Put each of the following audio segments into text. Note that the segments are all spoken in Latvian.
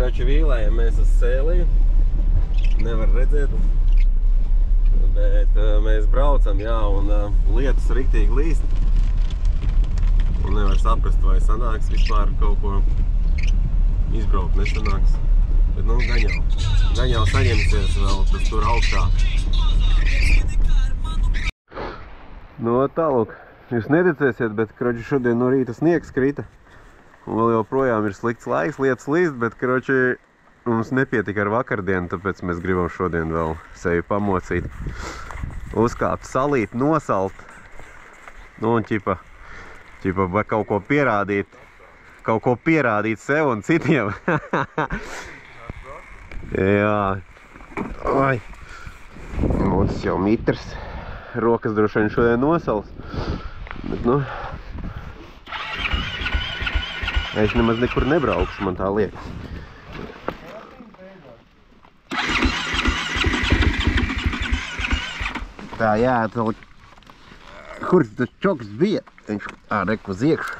Kraču vīlējam mēs uz sēliju. Nevar redzēt. Bet mēs braucam, jā, un lietus riktīgi līst. Un nevar saprast, vai sanāks vispār kaut ko izbraukt, nesanāks. Bet, nu, gan jau saņemsies vēl tas tur augstā. Nu, tālūk, jūs neticēsiet, bet, kroči, šodien no rīta sniegs krita. Un vēl joprojām ir slikts laiks, lietas līst, bet, kroči, mums nepietika ar vakardienu, tāpēc mēs gribam šodien vēl sevi pamocīt. Uzkāpt, salīt, nosalt. Nu, un ķipa kaut ko pierādīt sev un citiem. Jā. Ai. Mums jau mitrs. Rokas droši vien šodien nosals. Bet, nu, es nemaz nekur nebraukšu, man tā liekas. Tā, jā, kur tas čoks bija? Viņš reku uz iekšu.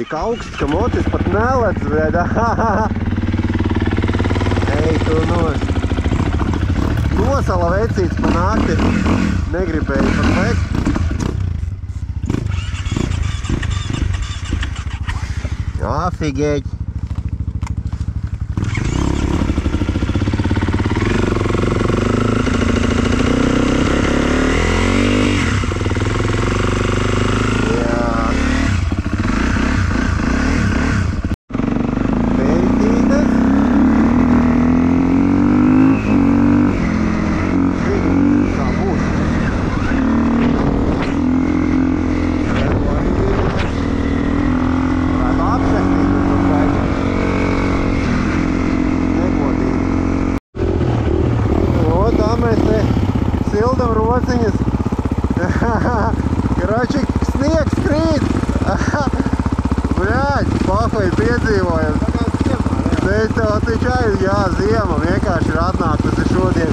Tik augsts, ka mocis pat nelec, bet Ej, tu nosala vecīts pa nakti. Negribēju pat lekt. Afigēķi. Sildam rociņas. Karoči, sniegs krīt. Bļāķ, pahoji piedzīvojam. Jā, ziema vienkārši ir atnākusi šodien.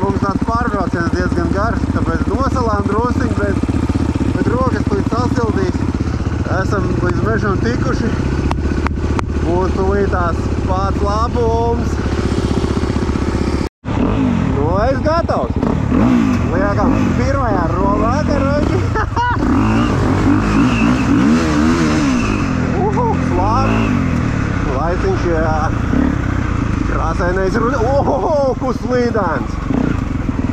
Mums tāds pārbrauciens diezgan garš, tāpēc nosalām drusiņ, bet rokas līdz sasildīs. Esam līdz mežam tikuši. Būs tūlītās pats labums. Nu, es gatavs. Liekam, pirmajā rolā, karoči. Labi. Laiciņš, jā. Krāsainais rudi. Kus līdāns.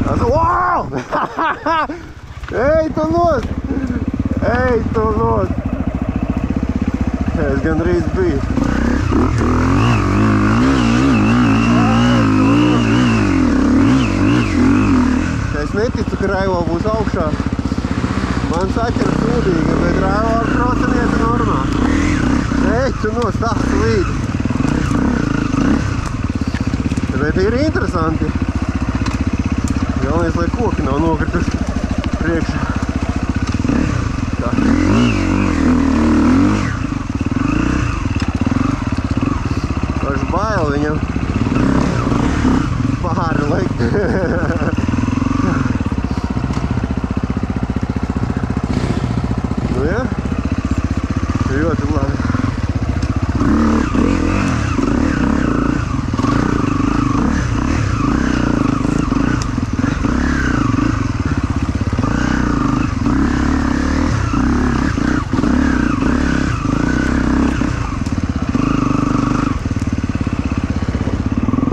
Tas, Ej, tu nost. Ej, tu nost. Es gandrīz biju. Es neticu, ka Raivola būs augšā. Man saķera sūdīga, bet Raivola procenieta normāli. Ej, tu nost, tas līd. Bet ir interesanti. Galvenais, lai koki nav nokrituši priekšā. Tā. Paši bail viņam pāri likt. Nu, jā. Ļoti labi.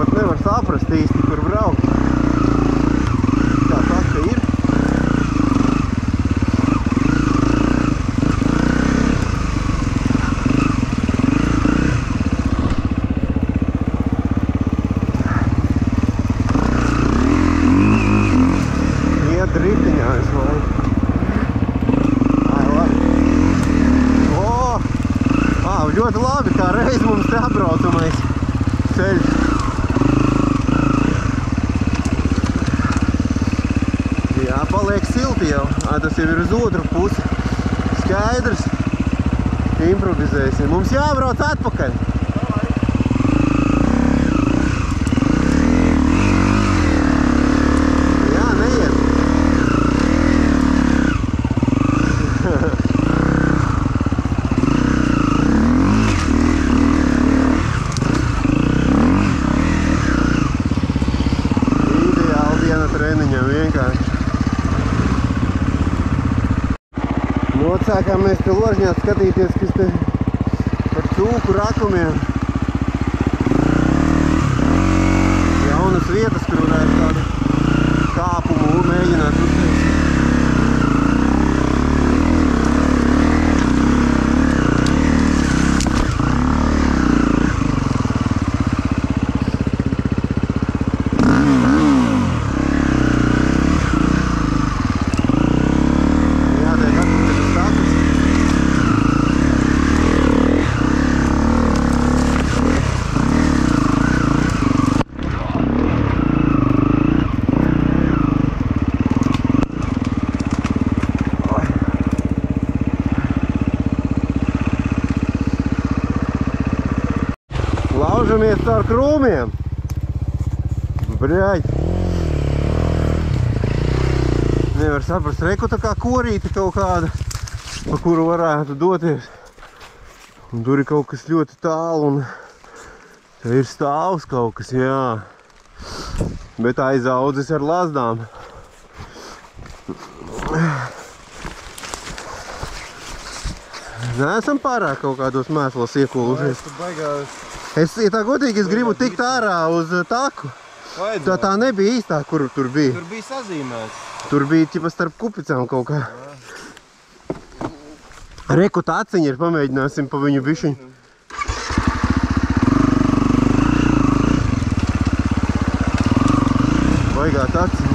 Pat nevar saprast īsti, kur braukt. Tā saka ir. Driftiņā es vajag. Ai, labi. Ļoti labi, kā reiz mums te apbraucamais ceļš. Jā, paliek silti jau. Tas jau ir uz otru pusi. Skaidrs. Improvizēsim. Mums jābrauc atpakaļ. Nu, sākām mēs te ložņā skatīties, kas te par cūku rakumiem. Jaunas vietas, kur varētu tādu kāpumu mēģināt uztaisīt. Laužamies caur krūmiem. Bļaļ. Nevar saprast, reku tā kā korīte kaut kāda, pa kuru varētu doties. Un tur ir kaut kas ļoti tālu un te ir stāvs kaut kas, jā. Bet aizaudzis ar lazdām. Neesam pārāk kaut kādos mēslos iekūlušies. Es, ja tā godīgi, es gribu tikt ārā uz taku. Tā nebija īstā, kur tur bija. Tur bija sazīmēts. Tur bija ķipa starp kupicām kaut kā. Reku taciņi ir, pamēģināsim pa viņu bišķiņu. Baigā taciņi.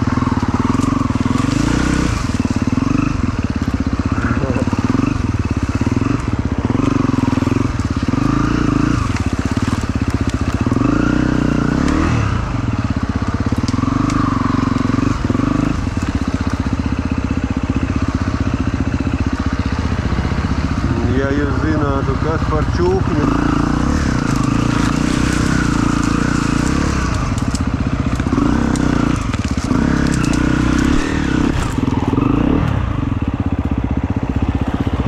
Ja jūs zinātu, kas par čūkņu.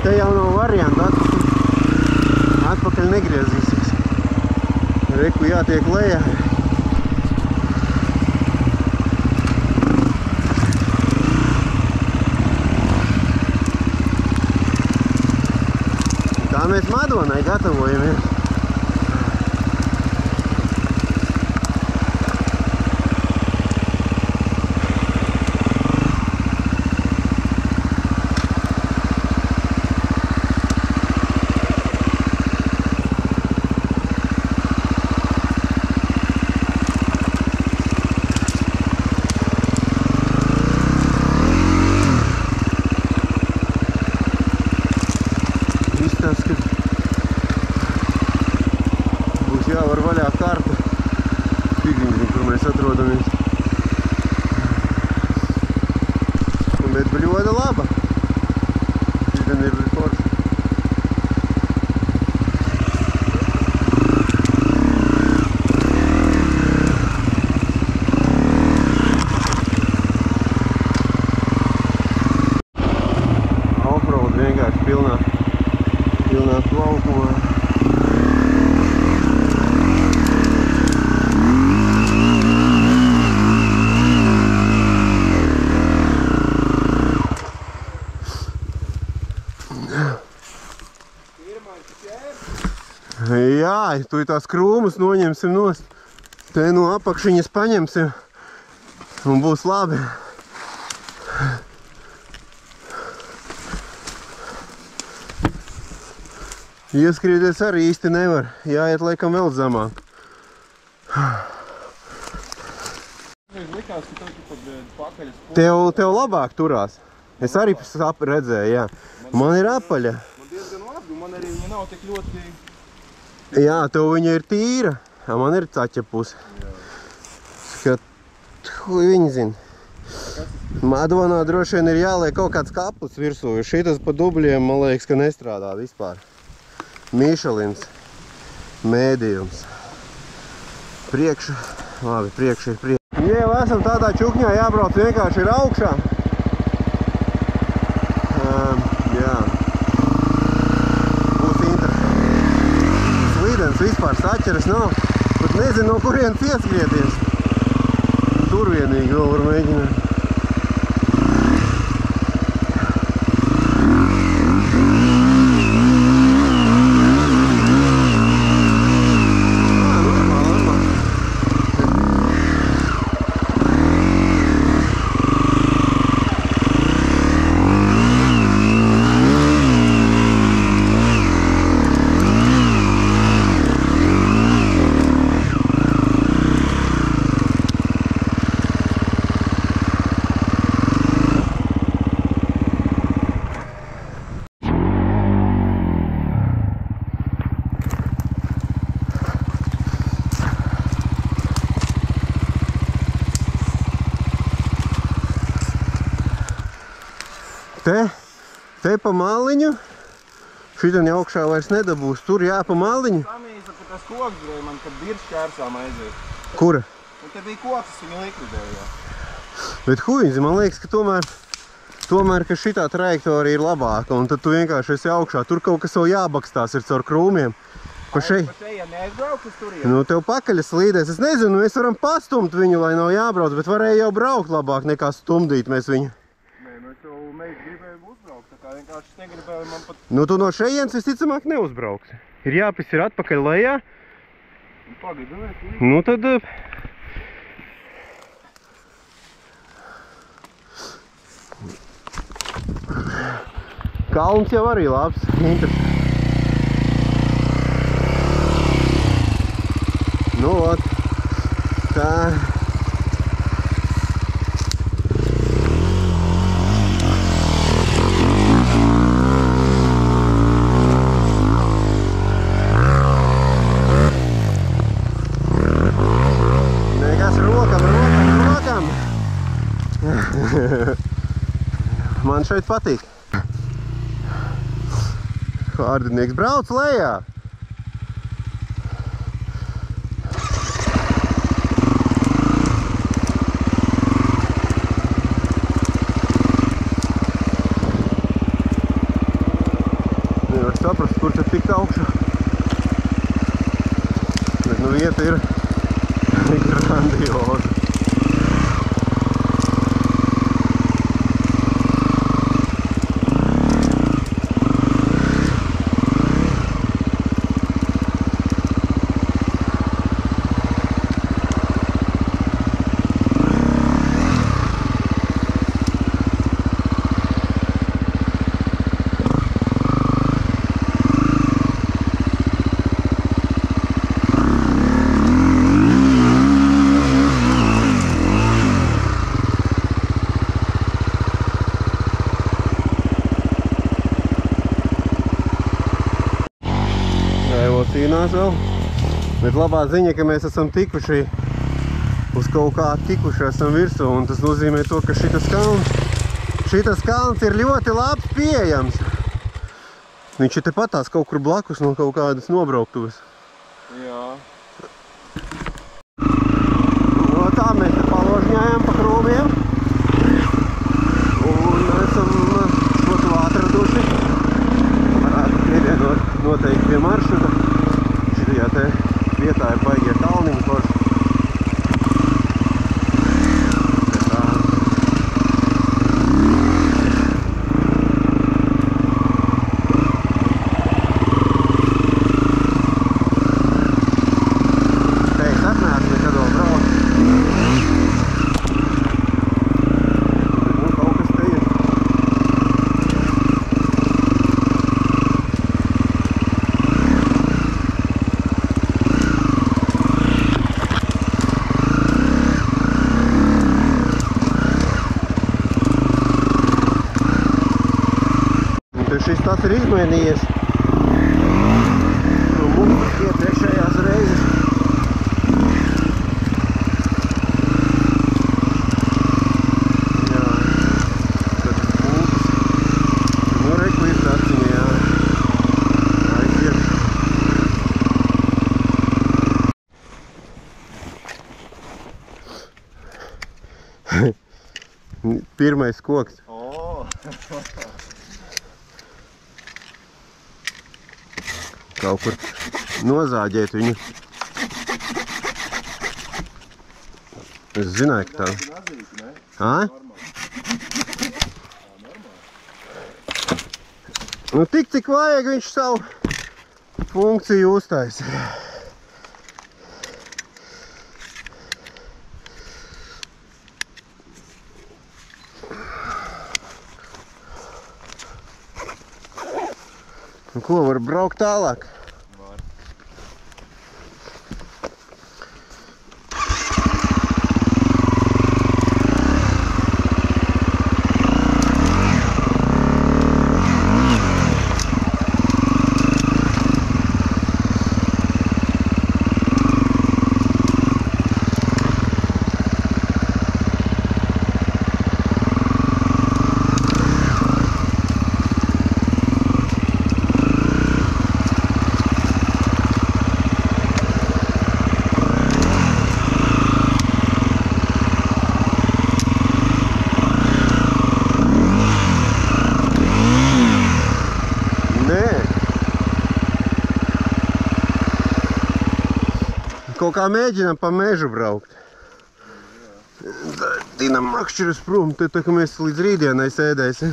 Te jau nav variantu, atpakaļ negriezīsies. Reku jātiek lejā. Tā mēs Madonai gatavojamies. Izstāsts, ka būs jāvar vaļā karta. Tigriņi, kur mēs atrodamies. Bet bļoda laba. Šitien ir forši. Offroad vienkārši pilnā plaukumā. Jā, tu tās krūmus noņemsim nost. Te no apakšiņas paņemsim un būs labi. Ieskrieties arī īsti nevar. Jāiet laikam vēl zemāk. Tev labāk turās. Es arī redzēju, jā. Man ir apaļa. Man diezgan labi, man arī viņa nav tik ļoti... Jā, tev viņa ir tīra. Man ir caķa puse. Skat, viņi zina. Madonā droši vien ir jāliek kaut kāds kaplis virsū, jo šitas pa dubļiem, man liekas, ka nestrādā vispār. Michelins, mēdījums. Priekša, labi, priekša ir priekša. Ja jau esam tādā čukņā, jābrauc vienkārši ir augšā. Jā. Būs interesanti. Slīdens vispār saķeras nav, pat nezinu, no kurienes ieskrieties. Tur vienīgi vēl var mēģināt. Te pa maliņu. Šitan jau augšā vairs nedabūs. Tur jā pa maliņu. Samīsa, ka tas koks grēja man, kad dirš ķērsām aiziet. Kura? Un te bija koks, viņu likvidēja. Bet huīzi, man liekas, ka tomēr, ka šitā trajektorija ir labāka. Un tad tu vienkārši esi augšā. Tur kaut kas vēl jābakstās ir caur krūmiem. Pa šeit, ja neaizbraukt uz turien? nu tev pakaļas slīdēs. Es nezinu, mēs varam pastumt viņu, lai nav jābrauc, bet varēja jau braukt labāk nekā stumdīt mēs viņu. Nē, nu es jau meitu gribēju uzbraukt, tā kā vienkārši es negribēju man pat... Nu tu no šejienes visticamāk neuzbrauksi. Ir jāpis ir atpakaļ lejā. Pagaidu, nē, Nu tad... Kalns jau arī labs. Interesanti. Nu, ot. Tā. Nekas rokam. Man šeit patīk. Kārdinieks brauc lejā. Nevar saprast, kur te tikt augšā. Bet nu vieta ir grandioza. Cīnās vēl, bet labā ziņa, ka mēs esam tikuši uz kaut kā esam virsū, un tas nozīmē to, ka šitas kalns ir ļoti labs pieejams. Viņš ir tepatās kaut kur blakus no kaut kādas nobrauktuves. Jā. No tā mēs te paložņājām pa krūmiem un esam šo tu atraduši. Varētu pievienot noteikti pie maršruta. Šitajā te vietā ir baigie kalniņi forši. Šis tas ir izmainījies no mums iepriekšējās reizes. Jā, tad pulkas. Nu, reku ir taciņa, jā. Aiziet. Pirmais koks. Kaut kur nozāģēt viņu. Es zināju, ka tā. Ā? Nu tik, cik vajag, viņš savu funkciju uztaisa. Nu ko, var braukt tālāk? Var. kaut kā mēģinām pa mežu braukt. Dinam makšķeris prom, te tā, ka mēs līdz rītdienai sēdēsim.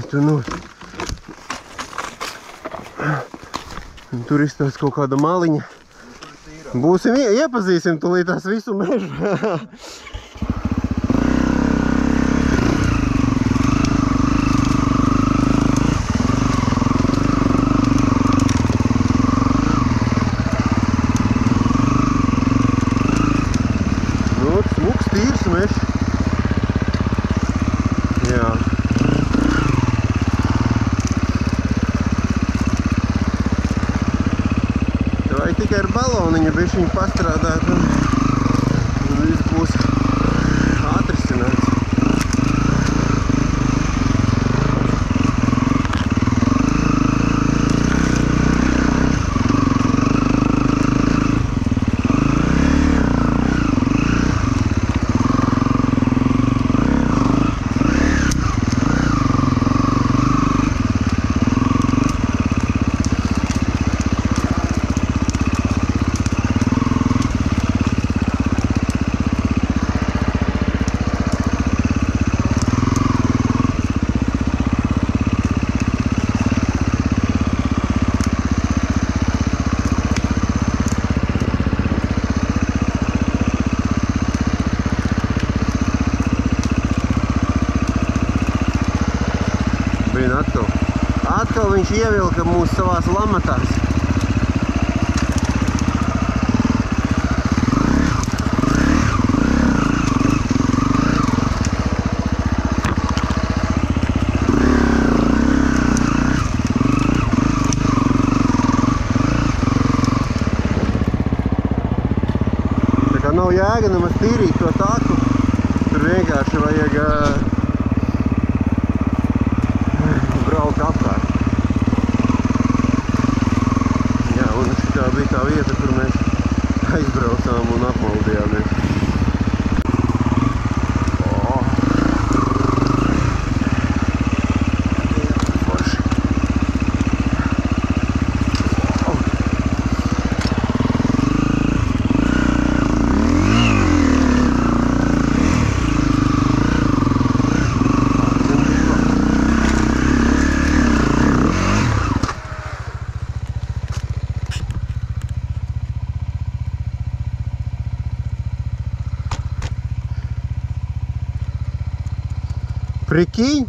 Tu nu. Tur izstāst kaut kāda maliņa. Būsim, iepazīsim tulīt tās visu mežu. Nu, smuks, tīrs mežs. Jā. Vai tikai ar baloniņu bišķiņu pastrādāt un viss būs atrisināts. Atkal viņš ievilka mūs savās lamatās. Tā kā nav jēga nemaz tīrīt to taku, tur vienkārši vajag braukt apkārt. Tā bija tā vieta, kur mēs aizbraucām un apmaldījāmies. Forši. Prikīņ?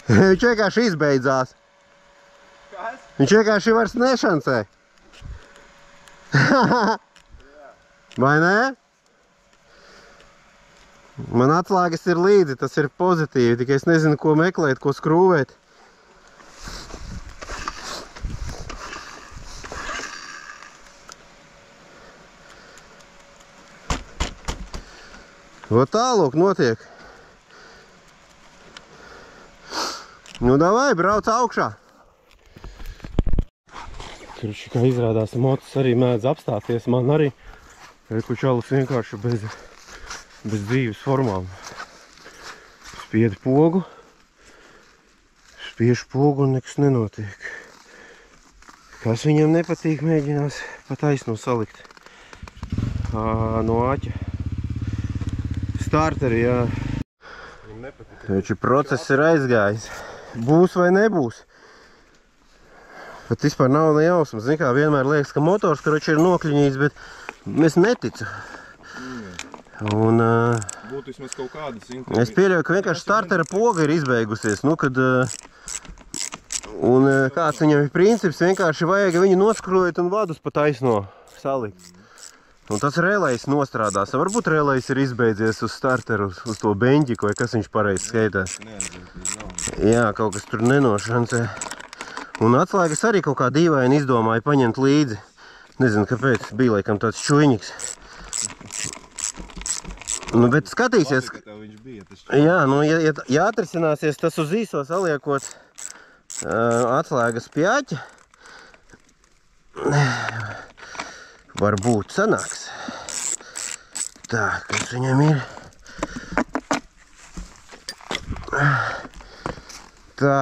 Viņš vienkārši izbeidzās. Kas? Viņš vienkārši vairs nešancē. Vai ne? Man atslēgas ir līdzi, tas ir pozitīvi, tikai es nezinu, ko meklēt, ko skrūvēt. Vot tālūk notiek. Nu davai, brauc augšā. Kurš, kā izrādās, motos arī mēdz apstāties. Man arī čalis vienkārši bez dzīves formām. Spied pogu. Spiež pogu un nekas nenotiek. Kas viņam nepatīk, mēģinās pa taisno salikt. No āķa. Starteri, jā. Taču process ir aizgājis. Būs vai nebūs. Bet vispār nav ne jausmas. Zin kā, vienmēr liekas, ka motors karoči ir nokļiņīts, bet es neticu. Un, būtu vismaz kaut kādas es pieļauju, ka vienkārši startera poga ir izbeigusies. Nu, kad, un kāds viņam ir princips, vienkārši vajag viņu noskrojot un vadus pa taisno salikt. Un tas relejs nostrādās. Varbūt relejs ir izbeidzies uz starteru, uz to beņķiku, vai kas viņš pareizi skaitās. Jā, kaut kas tur nenošancē. Un atslēgas arī kaut kā dīvaini izdomāja paņemt līdzi. Nezinu, kāpēc. Bija laikam tāds čuiņiks. Nu, bet skatīsies. Jā, nu, ja atrisināsies tas uz īso saliekot atslēgas pie aķa, varbūt sanāks. Tā, kas viņam ir? Tā.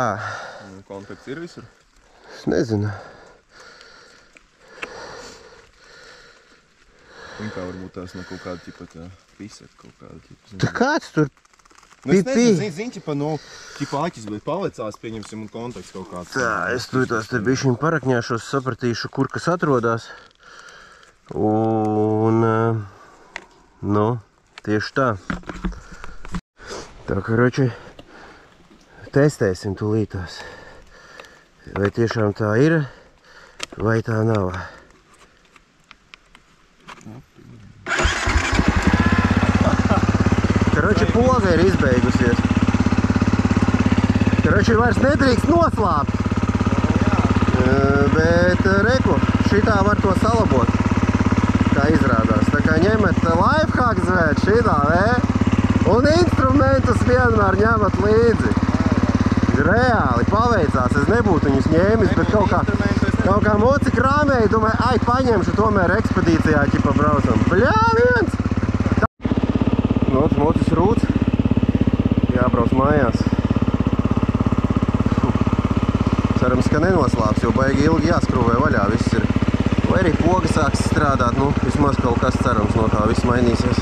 Kontakts ir visur? Es nezinu. Un kā varbūt tās no kaut kāda tipa tā pisat kaut kāda tipa. Tā kāds tur? Nu, es nezinu, zini, tipa, nu, tipa aķis, bet palicās, pieņemsim, un kontakts kaut kāds. Tā, es tur tās te bišķiņ parakņāšos, sapratīšu, kur kas atrodas. Un, nu, tieši tā. Tā, karoči, testēsim tūlītās. Vai tiešām tā ir, vai tā nav. Karoči, poga ir izbeigusies. Karoči, vairs nedrīkst noslāpt. Bet, reku, šitā var to salabot, kā izrādās. Tā kā ņemat lifehacks, vēt, šitā, un instrumentus vienmēr ņemat līdzi. Reāli paveicās, es nebūtu viņus ņēmis, bet kaut kā moci krāmēji, domāju, ai, paņemšu tomēr ekspedīcijā, ķipa braucam. Bļā, viens! Mocis rūts, jābrauc mājās. Cerams, ka nenoslāps, jo baigi ilgi jāskrūvē vaļā, viss ir. Vai arī poga sāks strādāt, nu, vismaz kaut kas cerams no tā viss mainīsies.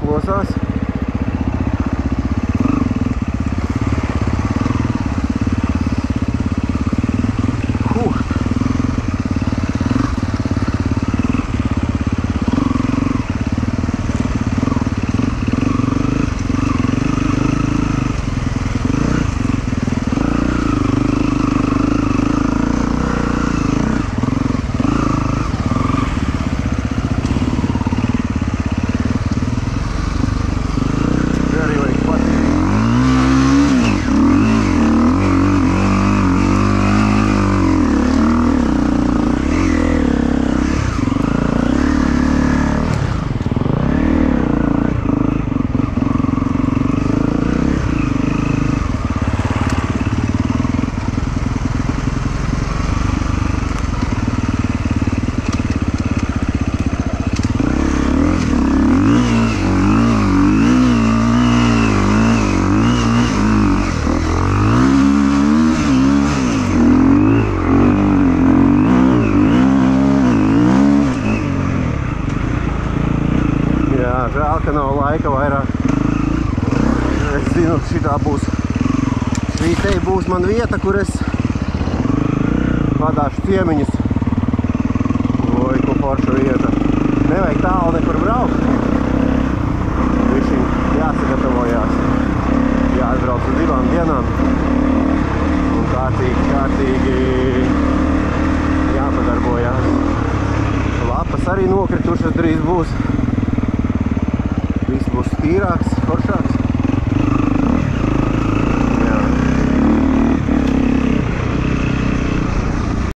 Plosās. Žēl, ka nav laika vairāk. Es zinu, šitā būs. Šī te būs man vieta, kur es vadāšu ciemiņus. Oi, ko forša vieta. Nevajag tālu nekur braukt. Višķiņ jāsagatavojās. Jāatbrauc uz 2 dienām. Un kārtīgi jāpadarbojās. Lapas arī nokritušas drīz būs. Viss būs tīrāks, foršāks.